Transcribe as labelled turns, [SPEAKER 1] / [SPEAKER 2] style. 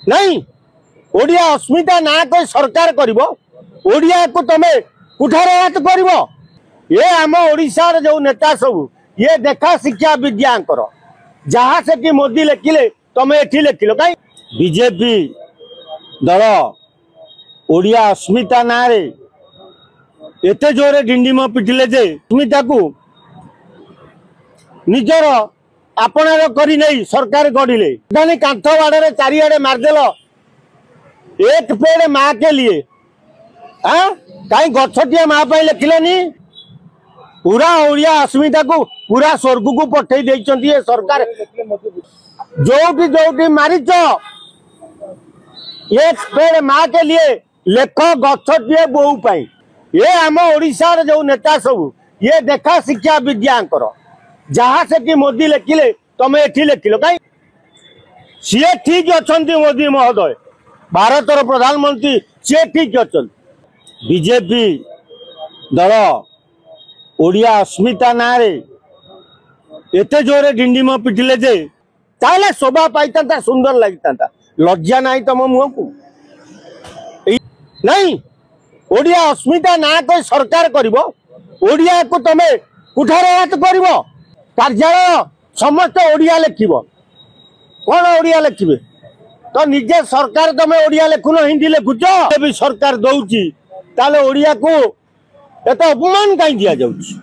[SPEAKER 1] नहीं ओडिया अस्मिता ना कोई सरकार करिवो ओडिया को तमे कुठारघात करिवो ये आम ओडिशार जो नेता सब ये देखा शिक्षा विद्यांकर जहाँ से कि मोदी लिखिले तमे एठी लिखिल कहीं बीजेपी दल ओडिया अस्मिता ना रे एते जोरे डिंडीम पिटिले जे अस्मिता को निजर आपणार करी नहीं सरकार गढ़िले दानी कांथ बाड़े चारिआडे मारदेल एक पेड़ माँ के लिए कहीं गछटिया माँ पे लिखिलेनी पूरा ओडिया अस्मिता को पूरा स्वर्ग को पठे देइचंती ये सरकार जोटी जोटी मारिच एक पेड़ माँ के लिए लेख गछटिए बोऊ पाई ये आम ओडिशार जो नेता सब ये देखा शिक्षा विद्यांकर जहाँ से कि मोदी लिखिले तमे एठी लिखिल कहीं सी ठीक अच्छा मोदी महोदय भारतर प्रधानमंत्री सी ठीक अच्छा बीजेपी दल ओडिया अस्मिता ना रे एते जोरे डिंडीम पिटिले जे ताले शोभा पाइता सुंदर लगता लज्जा नहीं तुम मुह को नहीं ओडिया अस्मिता ना कोई सरकार करिवो ओडिया को तमे कुठारघात करिवो कार्यालय समस्त ओडिया लिखिबो कौन ओडिया लिखिबे तो निजे सरकार तमे ओडिया लिखुन हिंदी लिखुच भी सरकार दउची ताले ओडिया को एत अपमान कहीं दिया जाउची।